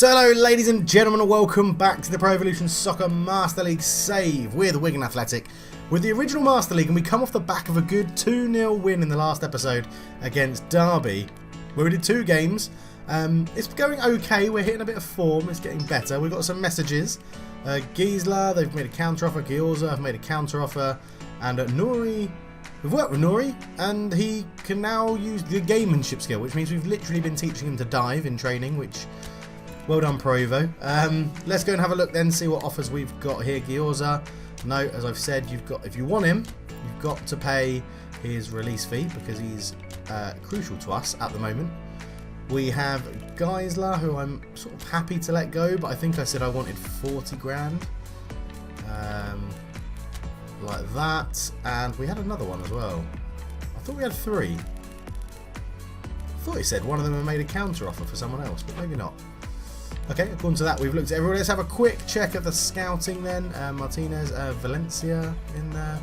So hello ladies and gentlemen, and welcome back to the Pro Evolution Soccer Master League save with Wigan Athletic with the original Master League, and we come off the back of a good 2-0 win in the last episode against Derby where we did 2 games. It's going okay, we're hitting a bit of form, it's getting better. We've got some messages. Gisela, they've made a counter offer. Gyorza have made a counter offer, and Nuri, we've worked with Nuri and he can now use the gamemanship skill, which means we've literally been teaching him to dive in training, which well done, Pro Evo. Let's go and have a look then, see what offers we've got here. Gyorza, no, as I've said, you've got, if you want him, you've got to pay his release fee because he's crucial to us at the moment. We have Gisela, who I'm sort of happy to let go, but I think I said I wanted 40 grand. Like that, and we had another one as well. I thought we had 3. I thought he said one of them had made a counter offer for someone else, but maybe not. Okay, according to that, we've looked at everyone. Let's have a quick check of the scouting then. Martinez, Valencia in there.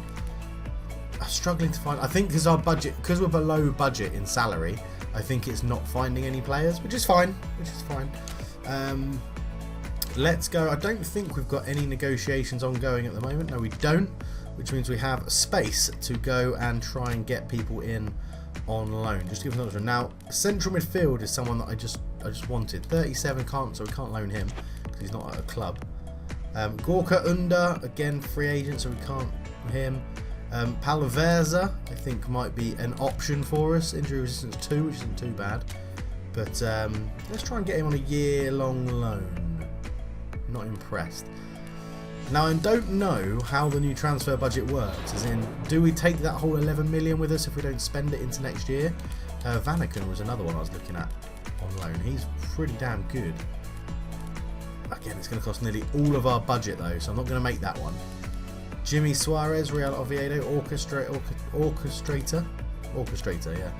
I'm struggling to find. I think because our budget, because we're below budget in salary, I think it's not finding any players, which is fine. Let's go. I don't think we've got any negotiations ongoing at the moment. No, we don't, which means we have space to go and try and get people in on loan. Just to give us another one. Now, central midfield is someone that I just wanted. 37 can't, so we can't loan him because he's not at a club. Gorka Under, again free agent, so we can't him. Palaverza, I think might be an option for us. Injury resistance 2, which isn't too bad. But let's try and get him on a year-long loan. Not impressed. Now, I don't know how the new transfer budget works, as in, do we take that whole 11 million with us if we don't spend it into next year? Vanaken was another one I was looking at on loan. He's pretty damn good. Again, it's going to cost nearly all of our budget though, so I'm not going to make that one. Jimmy Suarez, Real Oviedo, orchestrator, yeah.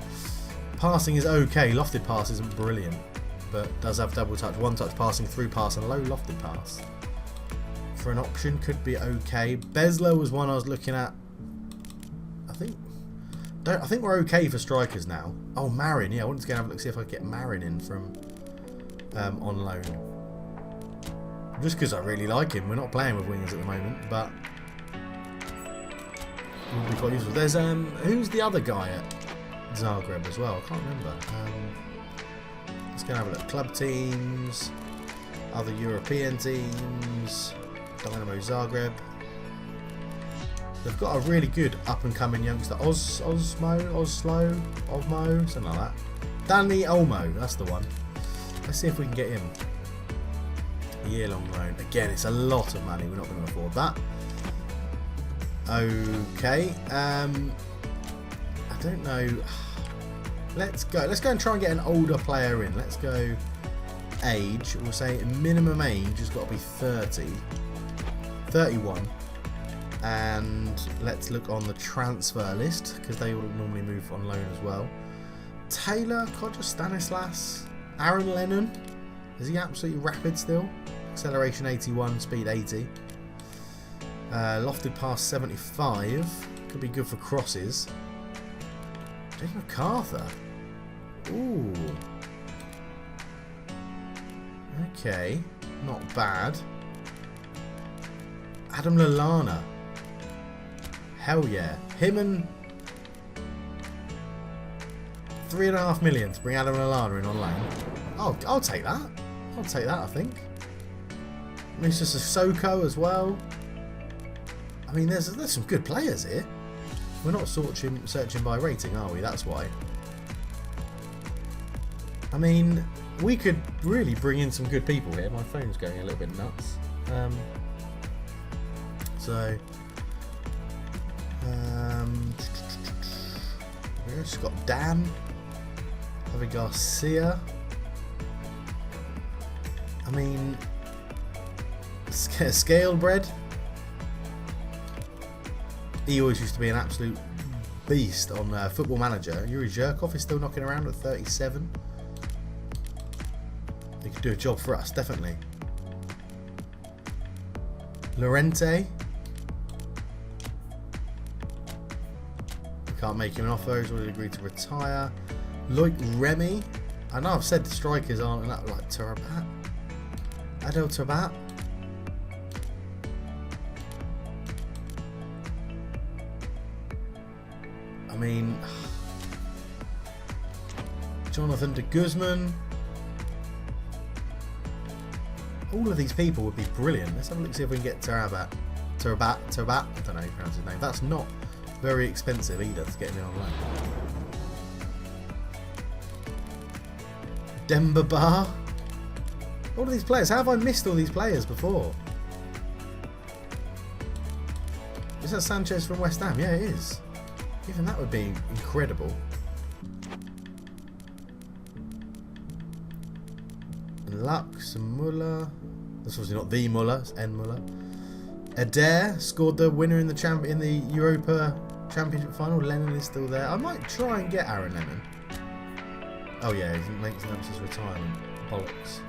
Passing is okay. Lofted pass isn't brilliant, but does have double touch, one touch passing, through pass, and low lofted pass. For an option, could be okay. Besler was one I was looking at. I think we're okay for strikers now. Oh, Marin, yeah, I wanted to go and have a look, see if I could get Marin in from on loan. Just because I really like him. We're not playing with wingers at the moment, but would be quite useful. There's who's the other guy at Zagreb as well? I can't remember. Let's go and have a look. Club teams, other European teams. Dynamo Zagreb. They've got a really good up-and-coming youngster. Osmo, something like that. Danny Olmo, that's the one. Let's see if we can get him. A year-long loan. Again, it's a lot of money. We're not going to afford that. Okay. I don't know. Let's go and try and get an older player in. Let's go age. We'll say minimum age has got to be 31, and let's look on the transfer list because they will normally move on loan as well. Taylor, Kodja Stanislas, Aaron Lennon, is he absolutely rapid still? Acceleration 81, speed 80, lofted pass 75, could be good for crosses. Jake MacArthur, ooh, okay, not bad. Adam Lallana. Hell yeah. Him and 3.5 million to bring Adam Lallana in on loan. I'll take that. I'll take that, I think. Musa Sissoko as well. I mean, there's some good players here. We're not searching by rating, are we? That's why. I mean, we could really bring in some good people here. My phone's going a little bit nuts. So, we've just got Dan, Javi Garcia. I mean, Scale Bread. He always used to be an absolute beast on Football Manager. Yuri Zhirkov is still knocking around at 37. He could do a job for us, definitely. Lorente. Can't make him an offer, he's already agreed to retire. Loic Remy. I know I've said the strikers aren't like Tarabat. Adel Tabat. I mean, Jonathan de Guzman. All of these people would be brilliant. Let's have a look, see if we can get Tarabat. I don't know how you pronounce his name. That's not very expensive either to get him in online. Demba Ba. All of these players. How have I missed all these players before? Is that Sanchez from West Ham? Yeah, it is. Even that would be incredible. Lux, Muller. That's obviously not the Muller, it's N Muller. Adair scored the winner in the Europa Championship final. Lennon is still there. I might try and get Aaron Lennon. Oh yeah, he makes announced his retirement. Bollocks.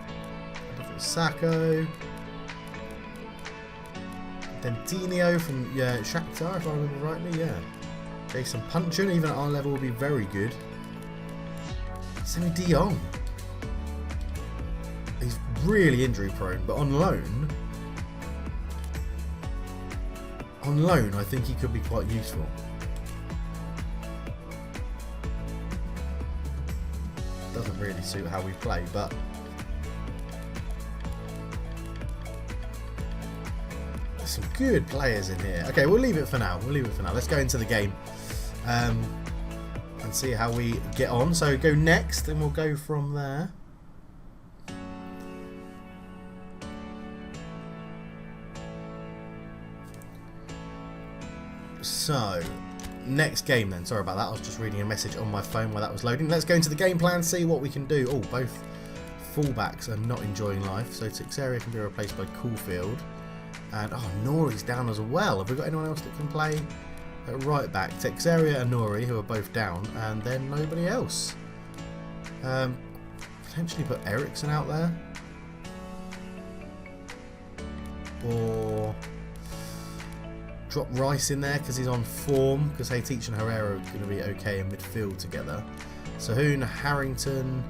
Sacco. Dentinho from Shakhtar, if I remember rightly. Yeah. Jason Punchin, even at our level, will be very good. Semi De Jong. He's really injury prone, but on loan, I think he could be quite useful. Doesn't really suit how we play, but there's some good players in here. Okay, we'll leave it for now. Let's go into the game and see how we get on. So go next, and we'll go from there. So, next game then. Sorry about that. I was just reading a message on my phone while that was loading. Let's go into the game plan, see what we can do. Oh, both fullbacks are not enjoying life. So, Teixeira can be replaced by Caulfield. And, oh, Nori's down as well. Have we got anyone else that can play at right back? Teixeira and Nori, who are both down. And then nobody else. Potentially put Ericsson out there. Or drop Rice in there because he's on form, because Teach and Herrera are going to be okay in midfield together. Sahun, Harrington,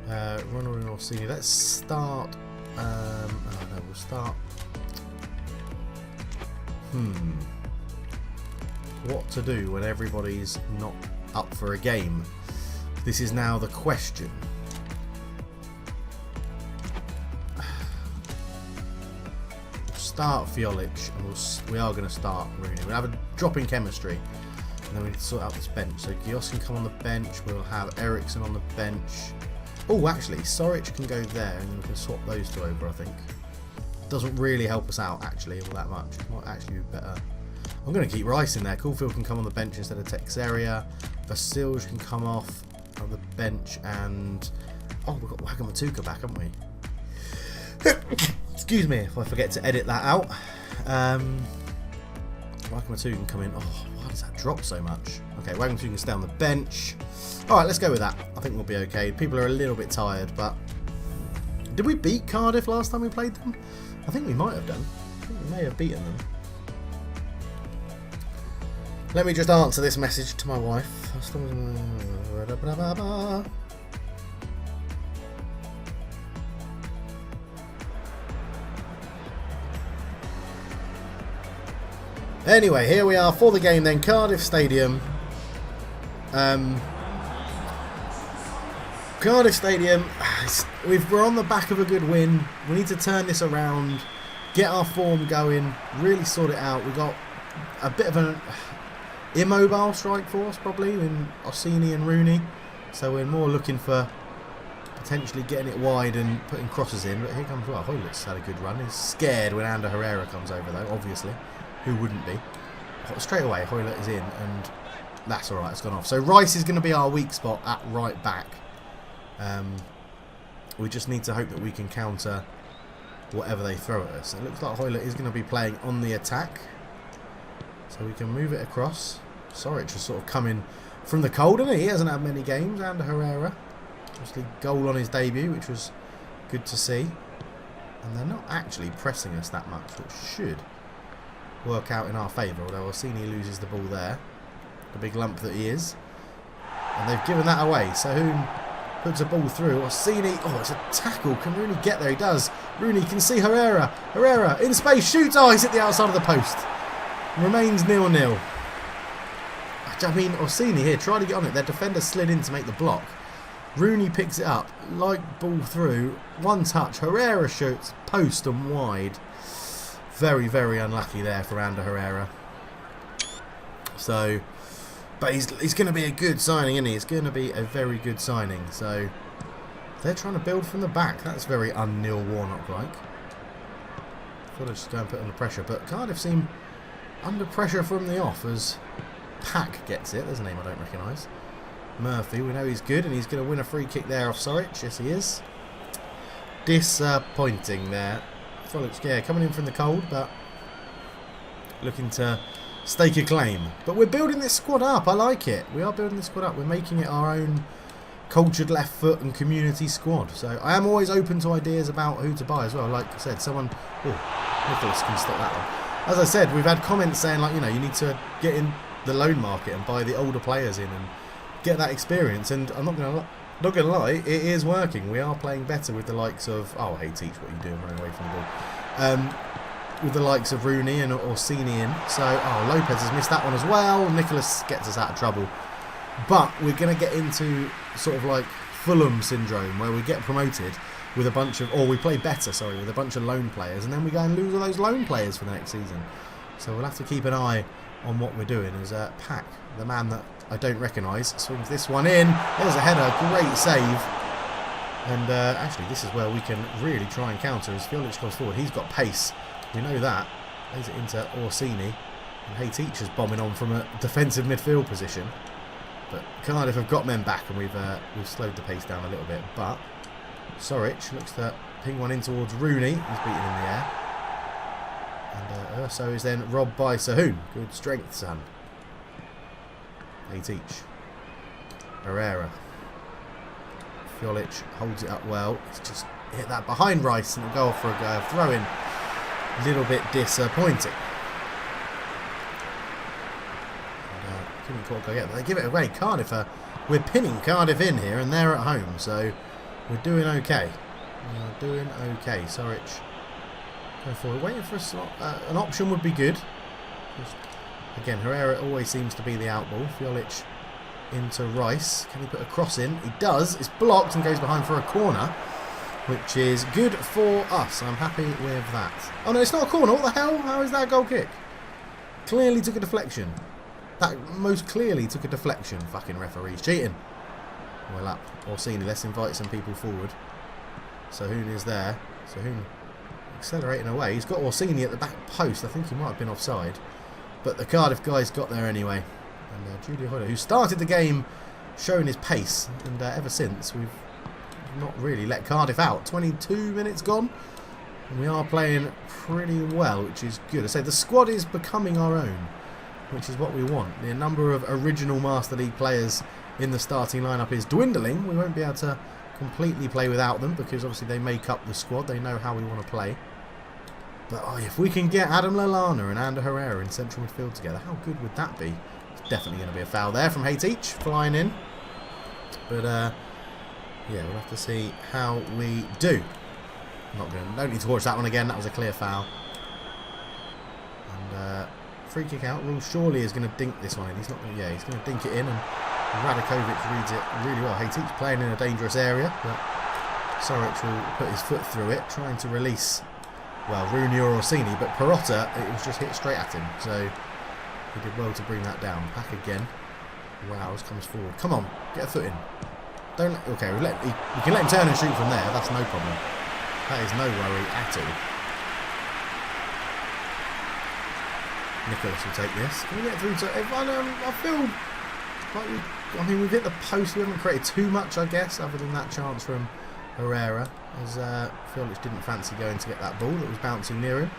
Ronald and Orsini. Let's start. We'll start. What to do when everybody's not up for a game? This is now the question. Start Fiolic, and we are going to start Rooney. We'll have a drop in chemistry, and then we need to sort out this bench. So Gios can come on the bench. We'll have Ericsson on the bench. Oh, actually, Soric can go there, and then we can swap those two over. I think doesn't really help us out actually all that much. Might actually be better. I'm going to keep Rice in there. Caulfield can come on the bench instead of Teixeira. Vasilj can come off on the bench, and oh, we've got Wagamatuka back, haven't we? Excuse me if I forget to edit that out. Wagamatuka can come in. Oh, why does that drop so much? Okay, Wagamatuka can stay on the bench. Alright, let's go with that. I think we'll be okay. People are a little bit tired, but did we beat Cardiff last time we played them? I think we might have done. I think we may have beaten them. Let me just answer this message to my wife. Anyway, here we are for the game then. Cardiff Stadium. Cardiff Stadium. We're on the back of a good win. We need to turn this around, get our form going, really sort it out. We've got a bit of an immobile strike force probably in Orsini and Rooney. So we're more looking for potentially getting it wide and putting crosses in. But here comes, well, Hoylett's had a good run. He's scared when Ander Herrera comes over though, obviously. Who wouldn't be? Straight away, Hoylett is in, and that's alright, it's gone off. So Rice is going to be our weak spot at right back. We just need to hope that we can counter whatever they throw at us. It looks like Hoylett is going to be playing on the attack. So we can move it across. Soric is sort of coming from the cold, isn't he? He hasn't had many games. Ander Herrera. Obviously goal on his debut, which was good to see. And they're not actually pressing us that much, which should work out in our favour, although Orsini loses the ball there, the big lump that he is, and they've given that away. Sahun puts a ball through. Orsini, oh, it's a tackle. Can Rooney get there? He does. Rooney can see Herrera. Herrera in space, shoots. Oh, he's hit the outside of the post. Remains 0-0. I mean, Orsini here tried to get on it. Their defender slid in to make the block. Rooney picks it up, light ball through, one touch. Herrera shoots, post and wide. Very, very unlucky there for Ander Herrera. So, but he's going to be a good signing, isn't he? It's going to be a very good signing. So, they're trying to build from the back. That's very un-Neil Warnock-like. Thought I'd just go and put under pressure. But Cardiff seem under pressure from the off as Pack gets it. There's a name I don't recognise. Murphy, we know he's good and he's going to win a free kick there off Soric. Yes, he is. Disappointing there. Frolics, yeah, coming in from the cold, but looking to stake a claim. But we're building this squad up. I like it. We are building this squad up. We're making it our own cultured left foot and community squad. So I am always open to ideas about who to buy as well. Like I said, someone... Oh, Nicholas can stop that one. As I said, we've had comments saying, like, you know, you need to get in the loan market and buy the older players in and get that experience. And I'm not gonna lie, it is working. We are playing better with the likes of... Oh, hey, Teach, what are you doing running away from the ball? With the likes of Rooney and Orsini in. So, oh, Lopez has missed that one as well. Nicholas gets us out of trouble. But we're going to get into sort of like Fulham syndrome, where we get promoted with a bunch of... Or we play better, sorry, with a bunch of loan players. And then we go and lose all those loan players for the next season. So we'll have to keep an eye on what we're doing. As Pack, the man that I don't recognise, swings this one in. There's a header, great save. And actually, this is where we can really try and counter as Fiolic comes forward. He's got pace. We know that. Plays it into Orsini. And Hey Teacher's bombing on from a defensive midfield position. But Cardiff have got men back and we've slowed the pace down a little bit. But Soric looks to ping one in towards Rooney. He's beaten in the air. And Urso is then robbed by Sahun. Good strength, son. Hey Teach. Herrera. Fiolic holds it up well. It's just hit that behind Rice and it'll go off for a throw-in. A little bit disappointing. Couldn't quite go get. They give it away. Cardiff we're pinning Cardiff in here and they're at home, so we're doing okay. We're doing okay. Soric going forward. Waiting for a slot. An option would be good. Just, again, Herrera always seems to be the outball. Fiolic into Rice. Can he put a cross in? He does. It's blocked and goes behind for a corner, which is good for us. I'm happy with that. Oh no, it's not a corner. What the hell? How is that a goal kick? Clearly took a deflection. That most clearly took a deflection. Fucking referees cheating. Well up. Orsini, let's invite some people forward. Sahun is there. Sahun accelerating away. He's got Orsini at the back post. I think he might have been offside. But the Cardiff guys got there anyway. And Julia Hoyler, who started the game showing his pace. And ever since, we've not really let Cardiff out. 22 minutes gone. And we are playing pretty well, which is good. I say the squad is becoming our own, which is what we want. The number of original Master League players in the starting lineup is dwindling. We won't be able to completely play without them because obviously they make up the squad. They know how we want to play. But oh, if we can get Adam Lallana and Ander Herrera in central midfield together, how good would that be? It's definitely going to be a foul there from Hey Teach, flying in. But yeah, we'll have to see how we do. Don't need to watch that one again. That was a clear foul. And free kick out. Rule surely is going to dink this one in. He's not. Yeah, he's going to dink it in, and Radakovic reads it really well. Hey Teach playing in a dangerous area, but Soric will put his foot through it, trying to release. Well, Rooney or Orsini, but Perotta, it was just hit straight at him. So he did well to bring that down. Back again. Rouse comes forward. Come on, get a foot in. Don't. Okay, we can let him turn and shoot from there. That's no problem. That is no worry at all. Nicholas will take this. Can we get through to... I feel like we've hit the post. We haven't created too much, I guess, other than that chance from Herrera. As Fiolic didn't fancy going to get that ball that was bouncing near him,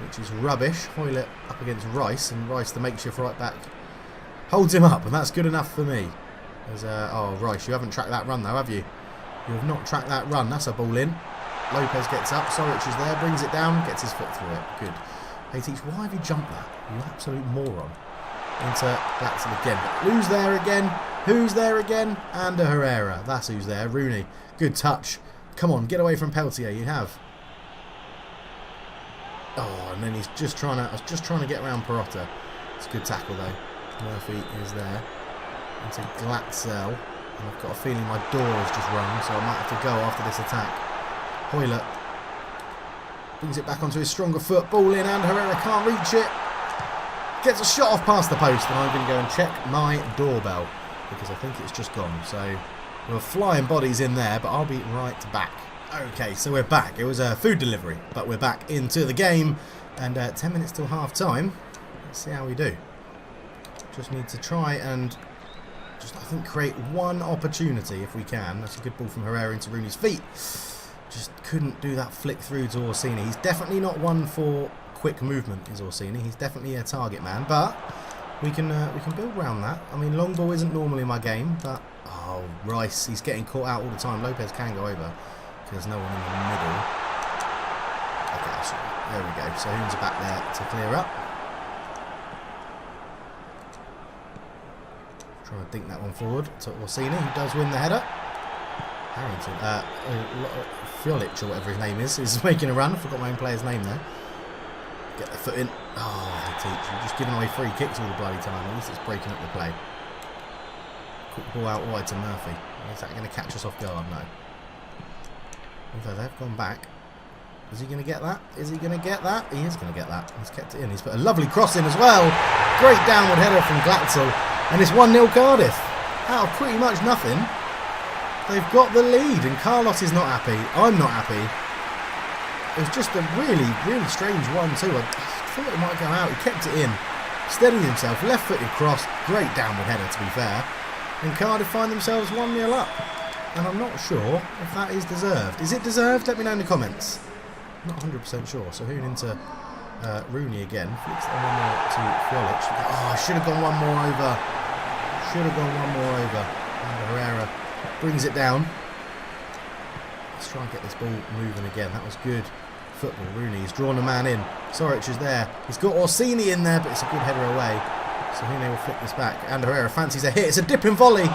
which is rubbish. Hoylett up against Rice, and Rice, the makeshift right back, holds him up, and that's good enough for me. As oh, Rice, you haven't tracked that run though, have you? You have not tracked that run. That's a ball in. Lopez gets up. Soric is there, brings it down, gets his foot through it. Good. Hey Teach, why have you jumped that? You absolute moron. Into Glatzel again. Lose there again. Who's there again? Ander Herrera. That's who's there. Rooney. Good touch. Come on, get away from Peltier. You have. Oh, and then he's just trying to. I was just trying to get around Perotta. It's a good tackle though. Murphy is there. Into Glatzel. And I've got a feeling my door has just rung, so I might have to go after this attack. Hoylett brings it back onto his stronger foot. Ball in, and Herrera can't reach it. Gets a shot off past the post, and I'm going to go and check my doorbell because I think it's just gone. So there were flying bodies in there, but I'll be right back. Okay, so we're back. It was a food delivery, but we're back into the game, and 10 minutes till half time. Let's see how we do. Just need to try and just, I think, create one opportunity if we can. That's a good ball from Herrera into Rooney's feet. Just couldn't do that flick through to Orsini. He's definitely not one for quick movement, is Orsini. He's definitely a target man, but we can build around that. I mean, long ball isn't normally my game, but oh, Rice, he's getting caught out all the time. Lopez can go over because there's no one in the middle. Okay, so there we go. So Hoons are back there to clear up. Trying to dink that one forward to Orsini, who does win the header. Harrington, Fjolich, or whatever his name is making a run. I forgot my own player's name there. Get the foot in. Oh, the teacher. Just giving away free kicks all the bloody time. At least it's breaking up the play. Quick ball out wide to Murphy. Is that going to catch us off guard? No. Although they've gone back. Is he going to get that? Is he going to get that? He is going to get that. He's kept it in. He's put a lovely cross in as well. Great downward header from Glatzel. And it's 1-0 Cardiff. Out of pretty much nothing. They've got the lead. And Carlos is not happy. I'm not happy. It was just a really, really strange 1-2. I thought it might go out. He kept it in. Steadied himself. Left-footed cross. Great downward header, to be fair. And Cardiff find themselves 1-0 up. And I'm not sure if that is deserved. Is it deserved? Let me know in the comments. I'm not 100% sure. So Hoon into Rooney again. Flicks that one more to Fjolich. Oh, I should have gone one more over. Should have gone one more over. And Herrera brings it down. Let's try and get this ball moving again. That was good football. Rooney's drawn a man in. Soric is there. He's got Orsini in there, but it's a good header away. So Hune will flick this back. Ander Herrera fancies a hit. It's a dipping volley.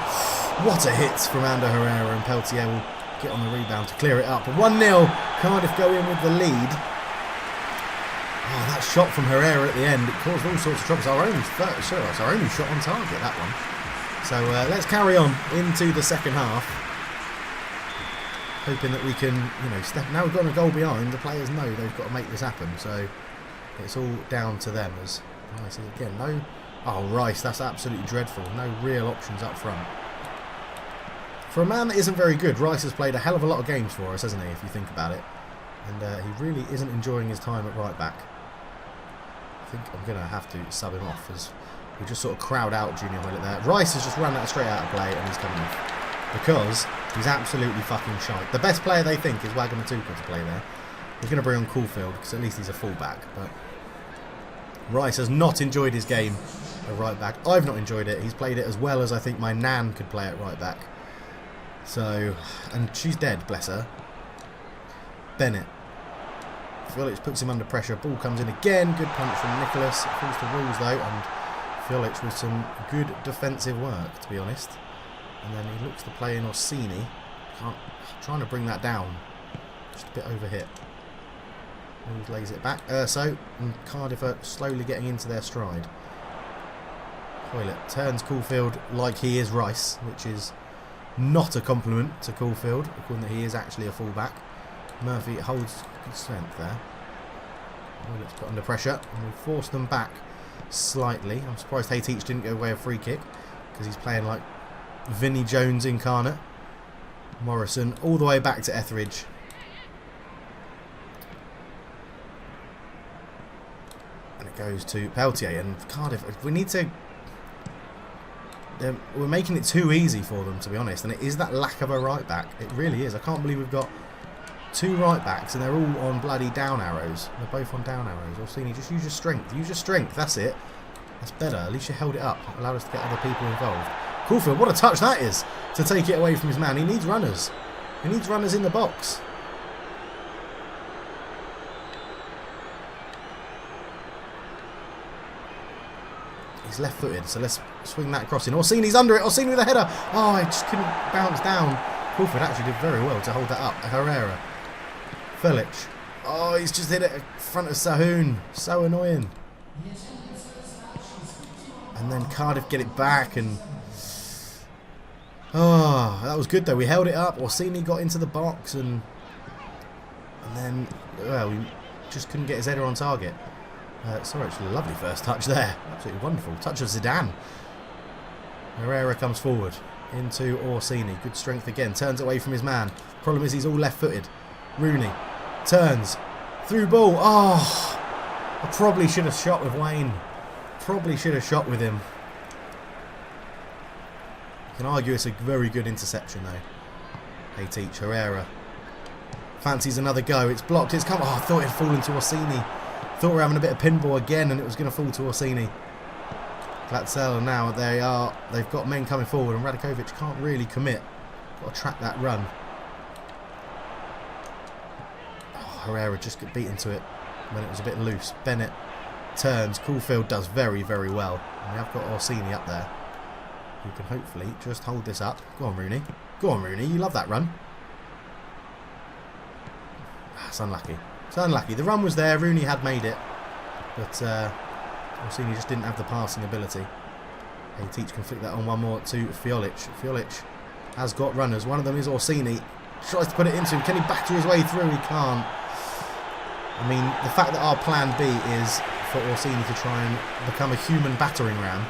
What a hit from Ander Herrera, and Peltier will get on the rebound to clear it up. 1-0. Cardiff go in with the lead. Oh, that shot from Herrera at the end, it caused all sorts of trouble. It's our only shot on target, that one. So let's carry on into the second half. Hoping that we can, step. Now we've got a goal behind, the players know they've got to make this happen. So it's all down to them. As Rice again, no. Oh, Rice, that's absolutely dreadful. No real options up front. For a man that isn't very good, Rice has played a hell of a lot of games for us, hasn't he, if you think about it. And he really isn't enjoying his time at right back. I think I'm going to have to sub him off as we just sort of crowd out Junior Hoylett there. Rice has just run that straight out of play and he's coming off. Because he's absolutely fucking shite. The best player they think is Wagamatuka to play there. He's going to bring on Caulfield because at least he's a full-back. But Rice has not enjoyed his game at right back. I've not enjoyed it. He's played it as well as I think my nan could play at right back. So, and she's dead, bless her. Bennett. Fjolich puts him under pressure. Ball comes in again. Good punch from Nicholas. It falls to rules though, and Fjolich with some good defensive work, to be honest. And then he looks to play in Orsini. Trying to bring that down. Just a bit overhit. Rules lays it back. And Cardiff are slowly getting into their stride. Hoylett turns Caulfield like he is Rice, which is not a compliment to Caulfield, according that he is actually a fullback. Murphy holds good strength there. Hoylett's put under pressure, and we force them back slightly. I'm surprised Hayteach didn't go away a free kick, because he's playing like Vinnie Jones incarnate. Morrison all the way back to Etheridge. And it goes to Peltier, and Cardiff, we need to... we're making it too easy for them, to be honest, and it is that lack of a right back. It really is. I can't believe we've got two right backs and they're all on bloody down arrows. They're both on down arrows. Orsini, just use your strength. Use your strength. That's it. That's better. At least you held it up. Allowed us to get other people involved. Caulfield, what a touch that is to take it away from his man. He needs runners. He needs runners in the box. He's left-footed, so let's swing that cross in. Orsini's under it. Orsini with a header. Oh, I just couldn't bounce down. Crawford actually did very well to hold that up. Herrera. Felic. Oh, he's just hit it in front of Sahun. So annoying. And then Cardiff get it back, and oh, that was good though. We held it up. Orsini got into the box, and then well, we just couldn't get his header on target. Sorry, actually, a lovely first touch there. Absolutely wonderful touch of Zidane. Herrera comes forward into Orsini. Good strength again. Turns away from his man. Problem is he's all left-footed. Rooney turns through ball. Oh, I probably should have shot with Wayne. Probably should have shot with him. You can argue it's a very good interception though. They teach Herrera. Fancies another go. It's blocked. It's come. Oh, I thought it had fallen to Orsini. Thought we were having a bit of pinball again, and it was going to fall to Orsini. Glatzel now they've got men coming forward, and Radakovic can't really commit. Got to track that run. Oh, Herrera just got beaten to it when it was a bit loose. Bennett turns. Caulfield does very, very well. And we have got Orsini up there, who can hopefully just hold this up. Go on, Rooney. Go on, Rooney. You love that run. It's unlucky. It's unlucky. The run was there. Rooney had made it, but Orsini just didn't have the passing ability. Teach can flick that on one more to Fiolic. Fiolic has got runners. One of them is Orsini. Tries to put it into him. Can he batter his way through? He can't. I mean, the fact that our plan B is for Orsini to try and become a human battering ram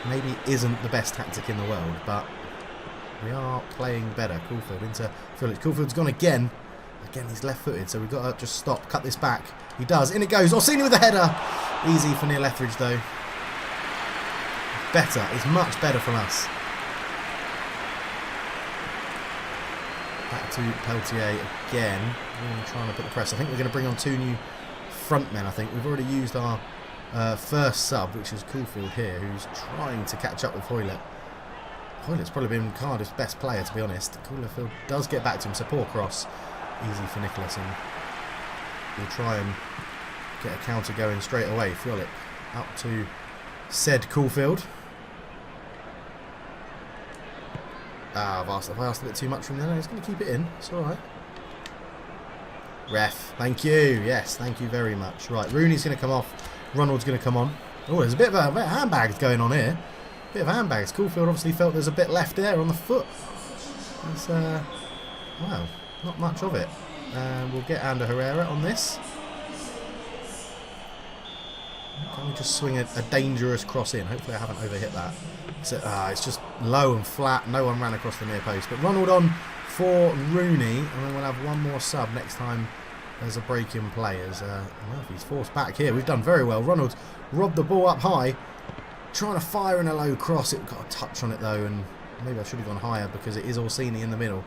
maybe isn't the best tactic in the world, but we are playing better. Caulfield into Fiolic. Caulfield's gone again. Again, he's left-footed, so we've got to just stop, cut this back. He does. In it goes. Orsini with the header. Easy for Neil Etheridge, though. Better. It's much better from us. Back to Peltier again. Really trying to put the press. I think we're going to bring on two new front men, I think. We've already used our first sub, which is Caulfield here, who's trying to catch up with Hoylett. Hoylett's probably been Cardiff's best player, to be honest. Caulfield does get back to him, so poor cross. Easy for Nicholas, and we'll try and get a counter going straight away. Fiolic up to said Caulfield. Have I asked a bit too much from there? No, he's going to keep it in. It's alright. Ref, thank you. Yes, thank you very much. Right, Rooney's going to come off. Ronald's going to come on. Oh, there's a bit of handbags going on here. Bit of handbags. Caulfield obviously felt there's a bit left there on the foot. It's, wow. Not much of it. We'll get Ander Herrera on this. Can we just swing a dangerous cross in? Hopefully I haven't overhit that. So, it's just low and flat. No one ran across the near post. But Ronald on for Rooney. And then we'll have one more sub next time there's a break in play. As Murphy's forced back here. We've done very well. Ronald robbed the ball up high. Trying to fire in a low cross. It got a touch on it though. And maybe I should have gone higher because it is Orsini in the middle.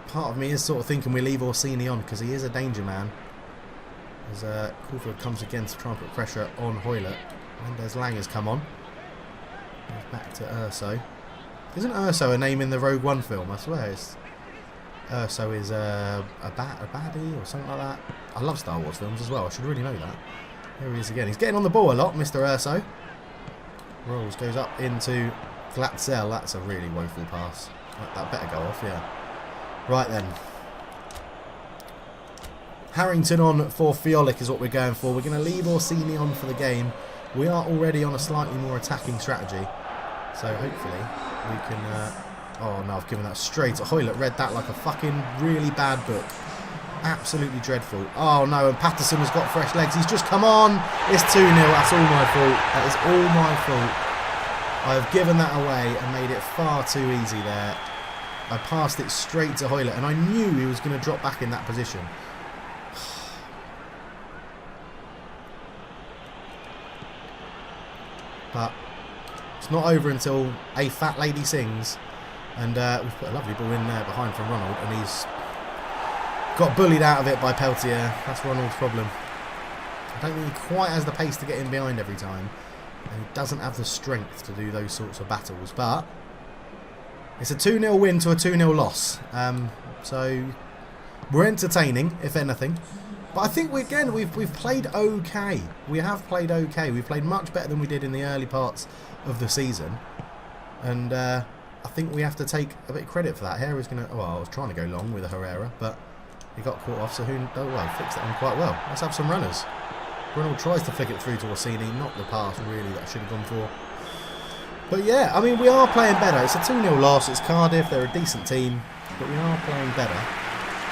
Part of me is sort of thinking we leave Orsini on because he is a danger man. As Caulfield comes again to try and put pressure on Hoylett. And there's Langer's come on. Goes back to Urso. Isn't Urso a name in the Rogue One film? I swear it's Urso is a baddie or something like that. I love Star Wars films as well. I should really know that. Here he is again. He's getting on the ball a lot, Mr. Urso. Rolls goes up into Glatzel. That's a really woeful pass. That better go off, yeah. Right then. Harrington on for Fiolic is what we're going for. We're going to leave Orsini on for the game. We are already on a slightly more attacking strategy. So hopefully we can... oh no, I've given that straight to Hoylett. Read that like a fucking really bad book. Absolutely dreadful. Oh no, and Patterson has got fresh legs. He's just come on. It's 2-0. That's all my fault. That is all my fault. I have given that away and made it far too easy there. I passed it straight to Hoylett, and I knew he was going to drop back in that position. But it's not over until a fat lady sings. And we've put a lovely ball in there behind from Ronald, and he's got bullied out of it by Peltier. That's Ronald's problem. I don't think he quite has the pace to get in behind every time. And he doesn't have the strength to do those sorts of battles. But it's a 2-0 win to a 2-0 loss. So we're entertaining, if anything. But I think we've played okay. We have played okay. We've played much better than we did in the early parts of the season. And I think we have to take a bit of credit for that. Herrera's going to... Well, I was trying to go long with a Herrera, but he got caught off, so who... Oh, well, he fixed that one quite well. Let's have some runners. Ronald tries to flick it through to Orsini. Not the pass, really, that I should have gone for. But yeah, I mean, we are playing better. It's a 2-0 loss. It's Cardiff. They're a decent team. But we are playing better.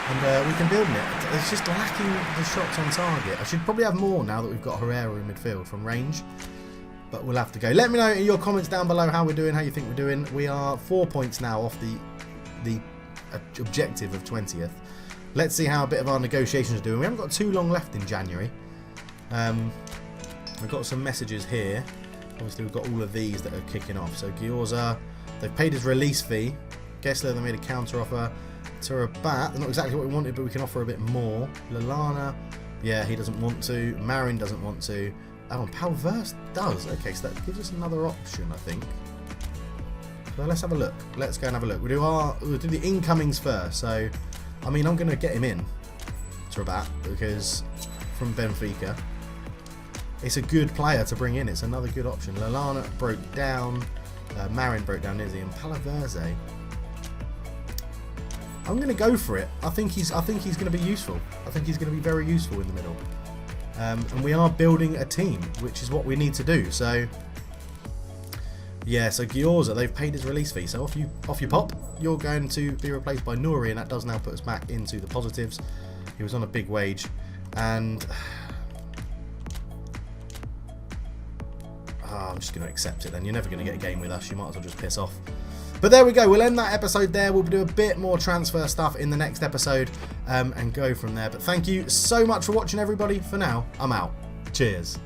And we can build on it. It's just lacking the shots on target. I should probably have more now that we've got Herrera in midfield from range. But we'll have to go. Let me know in your comments down below how we're doing, how you think we're doing. We are 4 points now off the objective of 20th. Let's see how a bit of our negotiations are doing. We haven't got too long left in January. We've got some messages here. Obviously, we've got all of these that are kicking off. So, Gyorza, they've paid his release fee. Gessler, they made a counter offer. Tarabat, not exactly what we wanted, but we can offer a bit more. Lallana, yeah, he doesn't want to. Marin doesn't want to. Oh, and Palverse does. Okay, so that gives us another option, I think. So let's have a look. Let's go and have a look. We'll do the incomings first. So, I mean, I'm going to get him in, Tarabat, because from Benfica. It's a good player to bring in. It's another good option. Lallana broke down. Marin broke down, Izzy, and Palverse. I'm going to go for it. I think he's going to be useful. I think he's going to be very useful in the middle. And we are building a team, which is what we need to do. So, yeah. So Gyorza, they've paid his release fee. So off you pop. You're going to be replaced by Nouri, and that does now put us back into the positives. He was on a big wage, and I'm just going to accept it. Then you're never going to get a game with us. You might as well just piss off. But there we go. We'll end that episode there. We'll do a bit more transfer stuff in the next episode and go from there. But thank you so much for watching, everybody. For now, I'm out. Cheers.